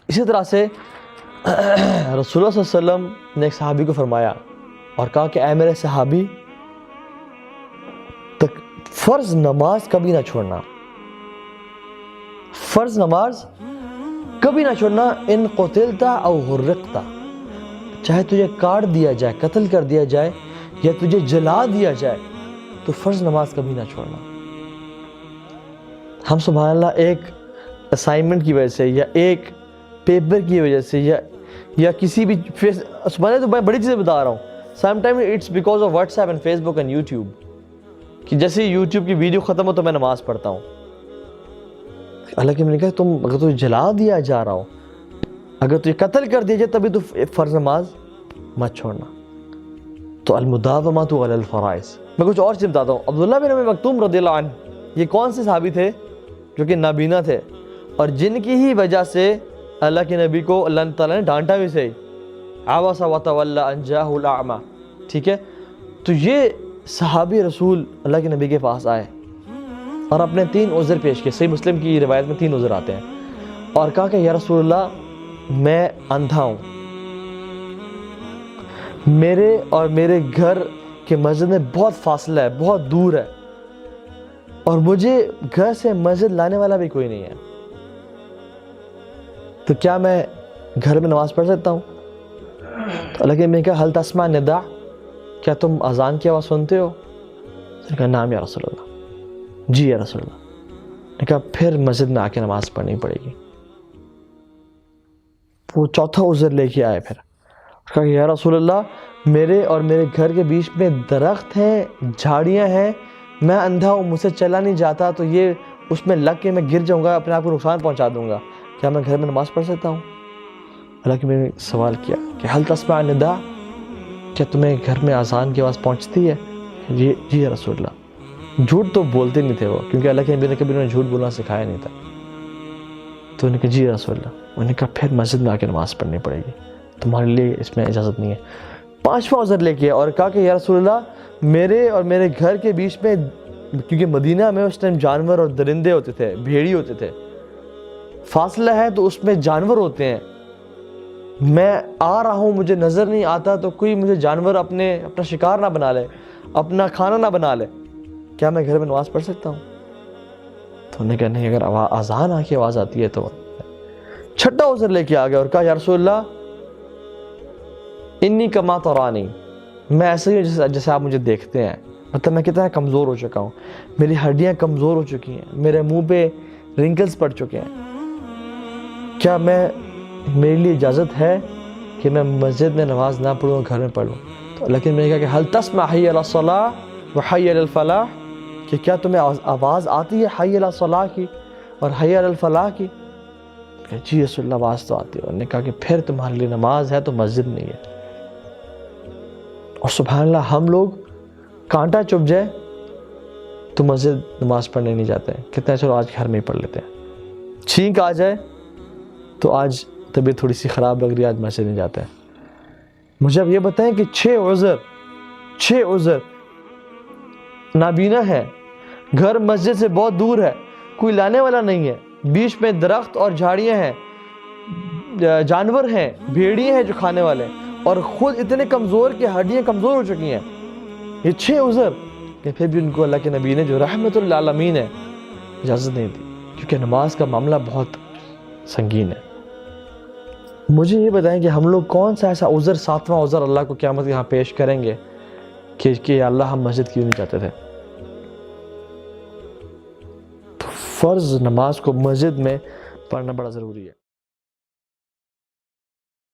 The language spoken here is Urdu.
اسی طرح سے رسول اللہ صلی اللہ علیہ وسلم نے ایک صحابی کو فرمایا اور کہا کہ اے میرے صحابی فرض نماز کبھی نہ چھوڑنا، فرض نماز کبھی نہ چھوڑنا، ان قتلتا او غرقتا، چاہے تجھے کاٹ دیا جائے، قتل کر دیا جائے یا تجھے جلا دیا جائے، تو فرض نماز کبھی نہ چھوڑنا۔ ہم سبحان اللہ ایک اسائنمنٹ کی وجہ سے یا ایک پیپر کی وجہ سے یا کسی بھی سبحان اللہ، تو میں بڑی چیزیں بتا رہا ہوں، some time it's because of WhatsApp and Facebook and YouTube, کہ جیسے یوٹیوب کی ویڈیو ختم ہو تو میں نماز پڑھتا ہوں۔ اللہ کے میں نے کہا تم اگر تجھے جلا دیا جا رہا ہو، اگر تجھے قتل کر دیا جائے، تبھی تو فرض نماز مت چھوڑنا۔ تو المداومۃ علی الفرائض۔ میں کچھ اور چیز بتاتا ہوں۔ عبداللہ بن ام مکتوم رضی اللہ عنہ، یہ کون سے صحابی تھے؟ جو کہ نابینا تھے، اور جن کی ہی وجہ سے اللہ کے نبی کو اللہ تعالیٰ نے ڈانٹا بھی صحیح، عبس وتولی ان جاءہ الاعمی، ٹھیک ہے؟ تو یہ صحابی رسول اللہ کے نبی کے پاس آئے اور اپنے 3 عذر پیش کیے۔ صحیح مسلم کی روایت میں 3 عذر آتے ہیں، اور کہا کہ یا رسول اللہ میں اندھا ہوں، میرے اور میرے گھر کے مسجد میں بہت فاصلہ ہے، بہت دور ہے، اور مجھے گھر سے مسجد لانے والا بھی کوئی نہیں ہے، تو کیا میں گھر میں نماز پڑھ سکتا ہوں؟ تو اللہ کے نبی نے کہا حل تسمع النداء، کیا تم اذان کی آواز سنتے ہو؟ اس نے کہا نعم یا رسول اللہ، جی یا رسول اللہ۔ نے کہا پھر مسجد میں آ کے نماز پڑھنی پڑے گی۔ وہ چوتھا عذر لے کے آئے، پھر کہا کہ یا رسول اللہ میرے اور میرے گھر کے بیچ میں درخت ہیں، جھاڑیاں ہیں، میں اندھا ہوں، مجھ سے چلا نہیں جاتا، تو یہ اس میں لگ کے میں گر جاؤں گا، اپنے آپ کو نقصان پہنچا دوں گا، کیا میں گھر میں نماز پڑھ سکتا ہوں؟ اللہ کے میں نے سوال کیا کہ حل تسمع النداء، کیا تمہیں گھر میں اذان کی آواز پہنچتی ہے؟ جی یا رسول اللہ۔ جھوٹ تو بولتے نہیں تھے وہ، کیونکہ اللہ کے نبی نے کبھی انہیں جھوٹ بولنا سکھایا نہیں تھا۔ تو انہوں نے کہا جی یا رسول اللہ۔ انہوں نے کہا پھر مسجد میں آ کے نماز پڑھنی پڑے گی، تمہارے لیے اس میں اجازت نہیں ہے۔ 5واں عذر لے کے اور کہا کہ یا رسول اللہ میرے اور میرے گھر کے بیچ میں، کیونکہ مدینہ میں اس ٹائم جانور اور درندے ہوتے تھے، بھیڑی ہوتے تھے، فاصلہ ہے تو اس میں جانور ہوتے ہیں، میں آ رہا ہوں مجھے نظر نہیں آتا، تو کوئی مجھے جانور اپنا شکار نہ بنا لے، اپنا کھانا نہ بنا لے، کیا میں گھر میں نماز پڑھ سکتا ہوں؟ تو انہوں نے کہا نہیں، اگر اذان کی آواز آتی ہے تو۔ 6واں عذر لے کے آ گیا اور کہا یا رسول اللہ انی کما ترانی، میں ایسے ہی جیسے آپ مجھے دیکھتے ہیں، مطلب میں کتنا کمزور ہو چکا ہوں، میری ہڈیاں کمزور ہو چکی ہیں، میرے منہ پہ رنکلز پڑ چکے ہیں، کیا میرے لیے اجازت ہے کہ میں مسجد میں نماز نہ پڑھوں، گھر میں پڑھوں؟ تو لیکن میں نے کہا کہ حل تسمع حی علی الصلاۃ و حی علی الفلاح، کہ کیا تمہیں آواز آتی ہے حی علی الصلاۃ کی اور حی علی الفلاح کی؟ کہ جی رسول اللہ آواز تو آتی ہے۔ انہوں نے کہا کہ پھر تمہارے لیے نماز ہے تو مسجد نہیں ہے۔ اور سبحان اللہ ہم لوگ کانٹا چبھ جائے تو مسجد نماز پڑھنے نہیں جاتے ہیں، کتنا چلو آج گھر میں ہی پڑھ لیتے ہیں، چھینک آ جائے تو آج طبیعت تھوڑی سی خراب لگ رہی ہے، آج مسجد نہیں جاتے ہیں۔ مجھے اب یہ بتائیں کہ 6 عذر، نابینا ہے، گھر مسجد سے بہت دور ہے، کوئی لانے والا نہیں ہے، بیچ میں درخت اور جھاڑیاں ہیں، جانور ہیں، بھیڑیے ہیں جو کھانے والے، اور خود اتنے کمزور کہ ہڈیاں کمزور ہو چکی ہیں، یہ 6 عذر، کہ پھر بھی ان کو اللہ کے نبی نے جو رحمت للعالمین ہے اجازت نہیں دی، کیونکہ نماز کا معاملہ بہت سنگین ہے۔ مجھے یہ بتائیں کہ ہم لوگ کون سا ایسا عذر، 7واں عذر اللہ کو قیامت یہاں پیش کریں گے کہ اللہ ہم مسجد کیوں نہیں جاتے تھے؟ تو فرض نماز کو مسجد میں پڑھنا بڑا ضروری ہے۔